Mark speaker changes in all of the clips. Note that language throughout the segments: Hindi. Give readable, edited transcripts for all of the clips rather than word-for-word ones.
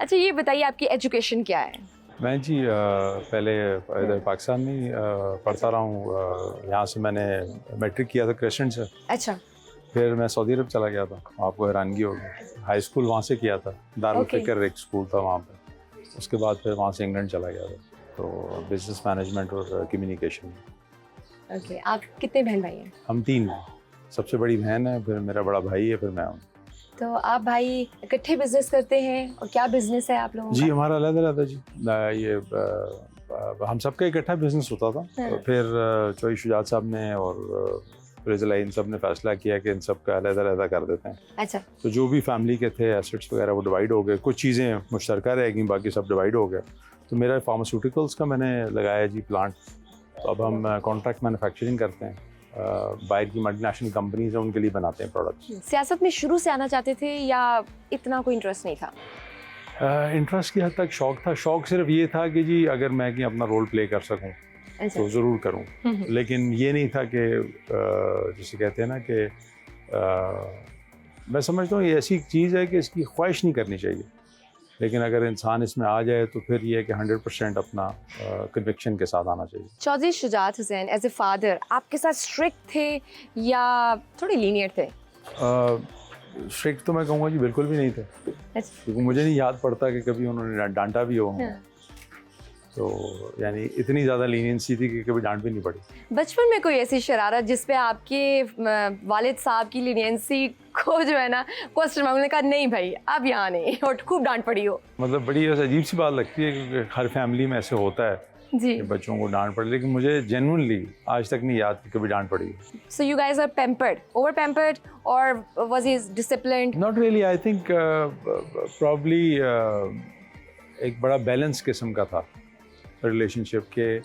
Speaker 1: अच्छा ये बताइए आपकी एजुकेशन क्या है?
Speaker 2: मैं जी पहले इधर पाकिस्तान में ही पढ़ता रहा हूँ। यहाँ से मैंने मैट्रिक किया था क्रेसेंट से।
Speaker 1: अच्छा।
Speaker 2: फिर मैं सऊदी अरब चला गया था, आपको हैरानगी होगी। हाई स्कूल वहाँ से किया था, दारुल फ़िक्र एक स्कूल था वहाँ पे। उसके बाद फिर वहाँ से इंग्लैंड चला गया था, तो बिजनेस मैनेजमेंट और कम्युनिकेशन।
Speaker 1: ओके, आप कितने बहन भाई हैं?
Speaker 2: हम 3 हैं, सबसे बड़ी बहन है, फिर मेरा बड़ा भाई है, फिर मैं हूँ।
Speaker 1: तो आप भाई इकट्ठे बिजनेस करते हैं और क्या बिजनेस है आप लोगों
Speaker 2: जी
Speaker 1: का?
Speaker 2: हमारा अलग-अलग जी। ये हम सबका इकट्ठा बिजनेस होता था।
Speaker 1: हाँ।
Speaker 2: तो फिर चौधरी शुजात साहब ने और रिजला इन सब ने फैसला किया कि इन सब का अलग-अलग कर देते हैं।
Speaker 1: अच्छा।
Speaker 2: तो जो भी फैमिली के थे एसेट्स वगैरह वो डिवाइड हो गए, कुछ चीज़ें मुश्तरका रह गई, बाकी सब डिवाइड हो गए। तो मेरा फार्मास्यूटिकल्स का मैंने लगाया जी प्लांट। तो अब हम कॉन्ट्रैक्ट मैन्युफैक्चरिंग करते हैं, बाहर की मल्टीनेशनल कंपनीज हैं उनके लिए बनाते हैं प्रोडक्ट्स।
Speaker 1: सियासत में शुरू से आना चाहते थे या इतना कोई इंटरेस्ट नहीं था?
Speaker 2: इंटरेस्ट की हद तक शौक था। शौक सिर्फ ये था कि जी अगर मैं कि अपना रोल प्ले कर सकूं तो ज़रूर करूं, लेकिन ये नहीं था कि जिसे कहते हैं ना कि मैं समझता हूँ ये ऐसी चीज़ है कि इसकी ख्वाहिश नहीं करनी चाहिए, लेकिन अगर इंसान इसमें आ जाए तो फिर ये है कि 100% अपना कन्विक्शन के साथ आना चाहिए।
Speaker 1: Chaudhry Shujaat Hussain as a father आपके साथ स्ट्रिक्ट थे या थोड़े लीनियर थे?
Speaker 2: स्ट्रिक्ट तो मैं कहूँगा जी बिल्कुल भी नहीं थे, क्योंकि मुझे नहीं याद पड़ता कि कभी उन्होंने डांटा भी हो। तो यानी इतनी ज़्यादा लीनियंसी थी कि कभी डांट भी नहीं पड़ी।
Speaker 1: बचपन में कोई ऐसी शरारत जिस पे आपके वालिद साहब की लीनियंसी को जो है ना क्वेश्चन मार्क, उन्होंने कहा नहीं भाई अब यहाँ नहीं, और खूब डांट पड़ी हो?
Speaker 2: मतलब बड़ी अजीब सी बात लगती है क्योंकि हर फैमिली में ऐसे होता है
Speaker 1: जी
Speaker 2: कि बच्चों को डांट पड़े, लेकिन मुझे जेन्युइनली आज तक नहीं याद कि कभी डांट पड़ी।
Speaker 1: So you guys are pampered, over pampered, or was he disciplined?
Speaker 2: Not really, I think probably एक बड़ा बैलेंस किस्म का था रिलेशनशिप के,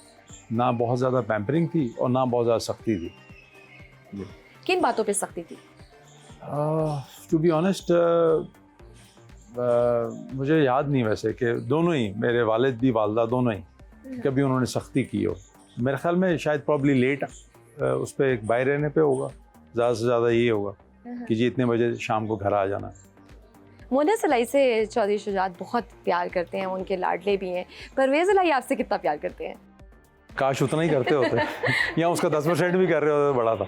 Speaker 2: ना बहुत ज़्यादा पैम्परिंग थी और ना बहुत ज़्यादा सख्ती थी।
Speaker 1: किन बातों पे सख्ती थी?
Speaker 2: टू बी ऑनेस्ट मुझे याद नहीं वैसे कि दोनों ही, मेरे वालिद भी वालदा दोनों ही कभी उन्होंने सख्ती की हो। मेरे ख्याल में शायद प्रॉब्ली लेट उस पर एक बाहर रहने पे होगा, ज़्यादा से ज़्यादा ये होगा कि जी इतने बजे शाम को घर आ जाना।
Speaker 1: मोना सलाई से चौधरी शुजात बहुत प्यार करते हैं, उनके लाडले भी हैं। परवेज़ इलाही आपसे कितना प्यार करते हैं?
Speaker 2: काश उतना ही करते होते या उसका 10% भी कर रहे होते तो बड़ा था।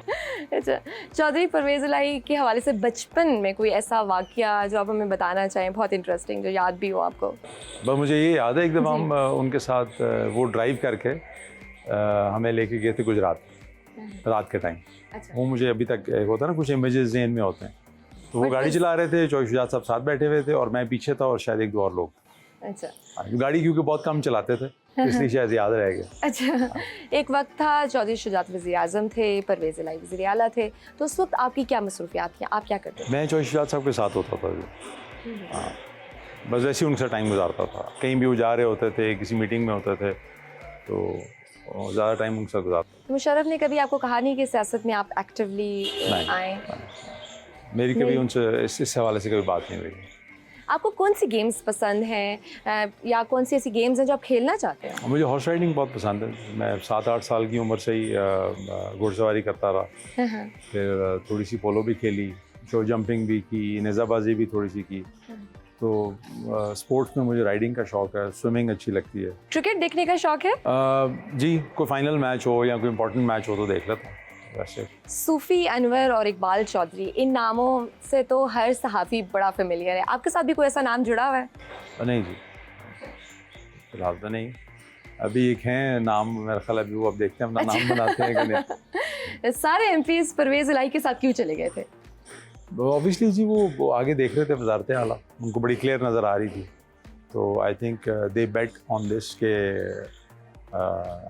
Speaker 1: अच्छा, चौधरी परवेज़ इलाही के हवाले से बचपन में कोई ऐसा वाक़या जो आप हमें बताना चाहें, बहुत इंटरेस्टिंग, जो याद भी हो आपको?
Speaker 2: बस मुझे ये याद है एक दफ़ा हम उनके साथ वो ड्राइव करके हमें लेके गए थे गुजरात रात के टाइम।
Speaker 1: अच्छा।
Speaker 2: वो मुझे अभी तक होता है ना, कुछ इमेजेस ज़हन में होते हैं। तो वो गाड़ी चला रहे थे, चौधरी शुजात साहब साथ बैठे हुए थे और मैं पीछे था और शायद 1-2 और लोग।
Speaker 1: अच्छा।
Speaker 2: गाड़ी क्योंकि बहुत कम चलाते थे इसलिए शायद याद रह गया।
Speaker 1: अच्छा, एक वक्त था चौधरी शुजात वज़ीर आज़म थे, परवेज़ इलाही वज़ीर आला थे, तो उस वक्त आपकी क्या मसरूफ़ियात थी, आप क्या करते थे?
Speaker 2: मैं चौधरी शुजात साहब के साथ होता था जी। हाँ, बस वैसे ही उनके साथ टाइम गुजारता था। कहीं भी वो जा रहे होते थे, किसी मीटिंग में होते थे, तो ज़्यादा टाइम उनके साथ गुजारता।
Speaker 1: मुशर्रफ ने कभी आपको कहा नहीं कि सियासत में आप एक्टिवली आएँ?
Speaker 2: मेरी कभी उनसे इस हवाले से कभी बात नहीं हुई।
Speaker 1: आपको कौन सी गेम्स पसंद हैं या कौन सी ऐसी गेम्स हैं जो आप खेलना चाहते हैं?
Speaker 2: मुझे हॉर्स राइडिंग बहुत पसंद है। मैं 7-8 साल की उम्र से ही घुड़सवारी करता रहा। फिर थोड़ी सी पोलो भी खेली, शो जंपिंग भी की, नेज़ाबाजी भी थोड़ी सी की। तो स्पोर्ट्स में मुझे राइडिंग का शौक़ है, स्विमिंग अच्छी लगती है।
Speaker 1: क्रिकेट देखने का शौक़ है?
Speaker 2: जी, कोई फाइनल मैच हो या कोई इम्पोर्टेंट मैच हो तो देख लेता हूँ वैसे।
Speaker 1: सूफ़ी अनवर और इकबाल चौधरी, इन नामों से तो हर सहाफ़ी बड़ा फेमिलियर है। आपके साथ भी कोई ऐसा नाम जुड़ा हुआ है?
Speaker 2: नहीं जी, फिलहाल तो नहीं। अभी एक हैं नाम, मेरा ख्याल अभी वो अब देखते हैं अपना नाम बनाते हैं कि नहीं।
Speaker 1: सारे एमपीज़ परवेज़ इलाही के साथ क्यों चले गए थे?
Speaker 2: ऑब्वियसली जी वो आगे देख रहे थे वज़ारत आला, उनको बड़ी क्लियर नज़र आ रही थी। तो I think they bet on this के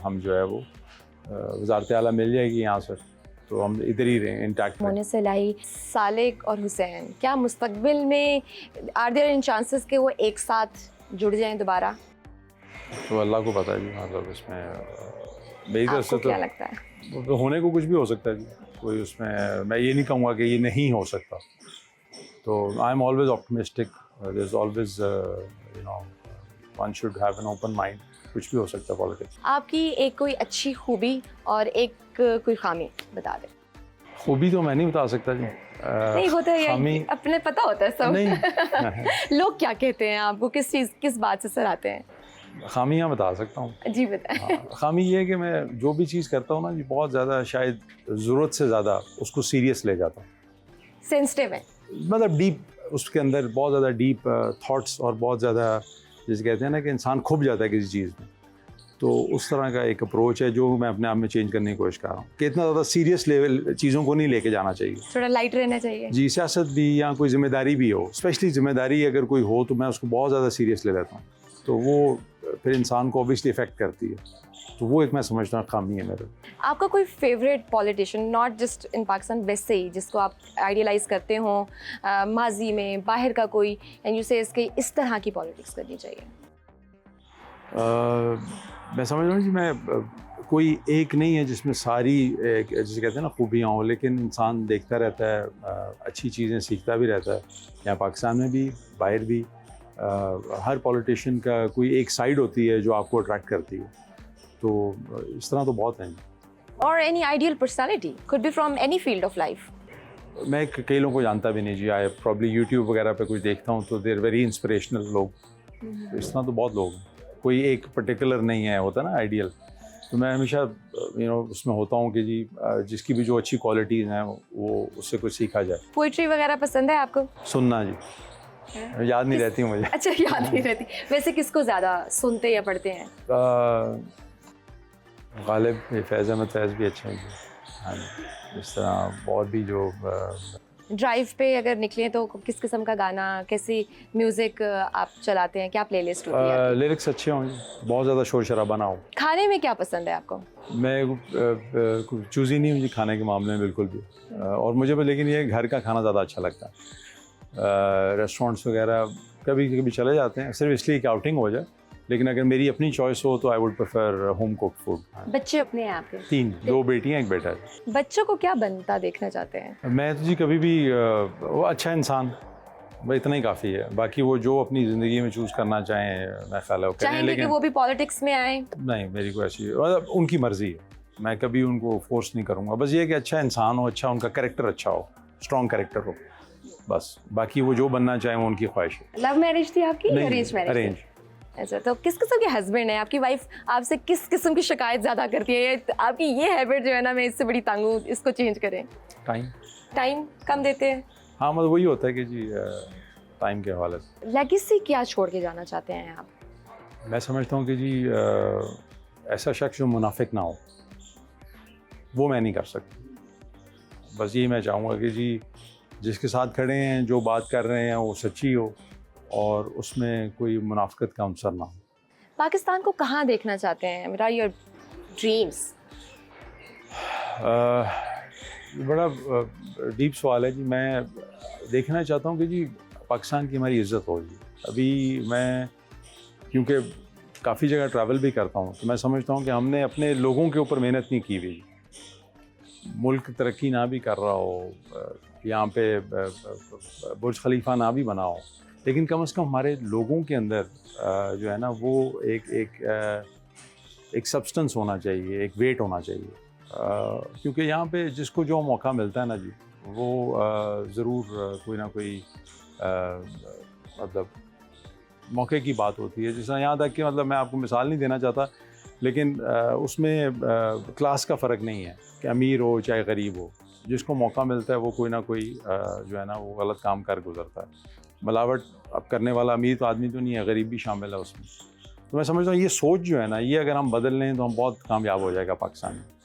Speaker 2: हम जो है वो वज़ारत आला मिल जाएगी यहाँ से, तो हम इधर ही रहें इंटैक्ट।
Speaker 1: मोना सलाई, सालिक और हुसैन, क्या मुस्तकबिल में आर देयर एनी चांसेस कि वो एक साथ जुड़ जाएं दोबारा?
Speaker 2: तो अल्लाह को पता है जी, मतलब इसमें मेरी तरफ से तो
Speaker 1: क्या लगता है?
Speaker 2: होने को कुछ भी हो सकता है जी, कोई उसमें मैं ये नहीं कहूँगा कि ये नहीं हो सकता। तो I am always optimistic, there is always you know one should have an open mind, कुछ भी हो सकता है पॉलिटिक्स।
Speaker 1: आपकी एक कोई अच्छी खूबी और एक कोई खामी बता दें।
Speaker 2: खूबी तो मैं नहीं बता सकता जी,
Speaker 1: नहीं होता है
Speaker 2: खामी
Speaker 1: अपने पता होता है सब।
Speaker 2: नहीं
Speaker 1: लोग क्या कहते हैं आपको, किस बात से सराहते हैं?
Speaker 2: खामियां बता सकता हूँ।
Speaker 1: जी बताएं।
Speaker 2: हाँ, खामी ये है कि मैं जो भी चीज़ करता हूँ ना जी, बहुत ज़्यादा शायद ज़रूरत से ज़्यादा उसको सीरियस ले जाता हूँ।
Speaker 1: सेंसिटिव है।
Speaker 2: मतलब डीप, उसके अंदर बहुत ज़्यादा डीप थॉट्स और बहुत ज़्यादा, जैसे कहते हैं ना कि इंसान खुब जाता है किसी चीज़ में, तो उस तरह का एक अप्रोच है जो मैं अपने आप में चेंज करने की कोशिश कर रहा हूँ कि इतना ज़्यादा सीरियस लेवल चीज़ों को नहीं लेके जाना चाहिए।
Speaker 1: थोड़ा लाइट रहना चाहिए।
Speaker 2: जी, सियासत भी या कोई जिम्मेदारी भी हो, स्पेशली जिम्मेदारी अगर कोई हो तो मैं उसको बहुत ज़्यादा सीरियस ले लेता हूँ, तो वो फिर इंसान को ऑब्वियसली इफेक्ट करती है, तो वो एक मैं समझता हूँ खामी है मेरे।
Speaker 1: आपका कोई favourite politician, not just in Pakistan, वैसे ही जिसको आप आइडियलाइज करते हो माजी में, बाहर का कोई, एंड यू से इसके इस तरह की पॉलिटिक्स करनी चाहिए?
Speaker 2: मैं समझ रहा हूँ जी, मैं कोई एक नहीं है जिसमें सारी जैसे कहते हैं ना खूबियाँ हों, लेकिन इंसान देखता रहता है, अच्छी चीज़ें सीखता भी रहता है, यहाँ पाकिस्तान में भी बाहर भी। हर पॉलिटिशियन का कोई एक साइड होती है जो आपको अट्रैक्ट करती है, तो इस तरह तो बहुत हैं।
Speaker 1: और any ideal personality could be from any field of life?
Speaker 2: मैं कई लोगों को जानता भी नहीं जी, आई प्रॉब्ली यूट्यूब वगैरह पे कुछ देखता हूँ तो देर वेरी इंस्पिरेशनल लोग, तो इस तरह तो बहुत लोग हैं, कोई एक पर्टिकुलर नहीं है, होता ना आइडियल। तो मैं हमेशा उसमें होता हूँ कि जी जिसकी भी जो अच्छी क्वालिटीज़ हैं वो उससे कुछ सीखा जाए।
Speaker 1: पोइट्री वगैरह पसंद है आपको?
Speaker 2: सुनना जी, याद नहीं रहती मुझे।
Speaker 1: अच्छा, याद नहीं रहती। वैसे किसको ज़्यादा सुनते या पढ़ते हैं?
Speaker 2: गालिब, फैज़ अहमद फैज़ भी अच्छे हैं। हाँ जी, इस तरह और भी जो
Speaker 1: ड्राइव पे अगर निकलें तो किस किस्म का गाना, कैसी म्यूज़िक आप चलाते हैं, क्या प्लेलिस्ट होती है?
Speaker 2: लिरिक्स अच्छे हों, बहुत ज़्यादा शोर शराबा ना हो।
Speaker 1: खाने में क्या पसंद है आपको?
Speaker 2: मैं चूज़ी नहीं हूँ जी खाने के मामले में बिल्कुल भी, और मुझे लेकिन ये घर का खाना ज़्यादा अच्छा लगता है। रेस्टोरेंट्स वगैरह कभी कभी चले जाते हैं, सिर्फ इसलिए कि आउटिंग हो जाए, लेकिन अगर मेरी अपनी चॉइस हो तो I would prefer home cooked food.
Speaker 1: बच्चे अपने हैं आपके?
Speaker 2: 3, 2 बेटियां, 1 बेटा है।
Speaker 1: बच्चों को क्या बनता देखना चाहते हैं?
Speaker 2: मैं तो जी कभी भी वो अच्छा इंसान, भाई इतना ही काफ़ी है, बाकी वो जो अपनी ज़िंदगी में चूज़ करना चाहें मैं ख्याल है
Speaker 1: चाहेंगे
Speaker 2: लेकिन
Speaker 1: कि वो भी पॉलिटिक्स में आए?
Speaker 2: नहीं, मेरी कोई ऐसी, मतलब उनकी मर्ज़ी है, मैं कभी उनको फोर्स नहीं करूँगा। बस ये कि अच्छा इंसान हो, अच्छा उनका कैरेक्टर अच्छा हो, स्ट्रॉन्ग कैरेक्टर हो, बस। बाकी वो जो बनना चाहें वो उनकी ख्वाहिश है।
Speaker 1: लव मैरिज थी आपकी या अरेंज मैरिज?
Speaker 2: अरेंज।
Speaker 1: अच्छा, तो किस किस्म के हस्बैंड है आपकी? वाइफ आपसे किस किस्म की शिकायत ज़्यादा करती है? आपकी ये हैबिट जो है ना, मैं इससे बड़ी तंग हूँ, इसको चेंज करें। टाइम कम देते हैं?
Speaker 2: हाँ, मतलब वही होता है कि जी टाइम के हवाले से।
Speaker 1: लेगेसी क्या छोड़ के जाना चाहते हैं आप?
Speaker 2: मैं समझता हूँ कि जी ऐसा शख्स जो मुनाफिक ना हो, वो मैं नहीं कर सकता। बस यही मैं चाहूँगा कि जी जिसके साथ खड़े हैं, जो बात कर रहे हैं वो सच्ची हो और उसमें कोई मुनाफिकत का अंसर ना हो।
Speaker 1: पाकिस्तान को कहाँ देखना चाहते हैं? मेरा योर ड्रीम्स?
Speaker 2: बड़ा डीप सवाल है जी। मैं देखना चाहता हूँ कि जी पाकिस्तान की हमारी इज़्ज़त हो जी। अभी मैं क्योंकि काफ़ी जगह ट्रैवल भी करता हूँ, तो मैं समझता हूँ कि हमने अपने लोगों के ऊपर मेहनत नहीं की हुई। मुल्क तरक्की ना भी कर रहा हो, यहाँ पे बुर्ज खलीफा ना भी बना हो, लेकिन कम से कम हमारे लोगों के अंदर जो है ना वो एक सब्सटेंस होना चाहिए, एक वेट होना चाहिए। क्योंकि यहाँ पे जिसको जो मौका मिलता है ना जी, वो ज़रूर कोई ना कोई मतलब मौके की बात होती है। जिस तरह यहाँ तक कि मतलब मैं आपको मिसाल नहीं देना चाहता, लेकिन उसमें क्लास का फ़र्क नहीं है कि अमीर हो चाहे गरीब हो, जिसको मौका मिलता है वो कोई ना कोई जो है ना वो गलत काम कर गुजरता है। मिलावट अब करने वाला अमीर तो आदमी तो नहीं है, गरीब भी शामिल है उसमें। तो मैं समझता हूँ ये सोच जो है ना, ये अगर हम बदल लें तो हम बहुत कामयाब हो जाएगा पाकिस्तान में।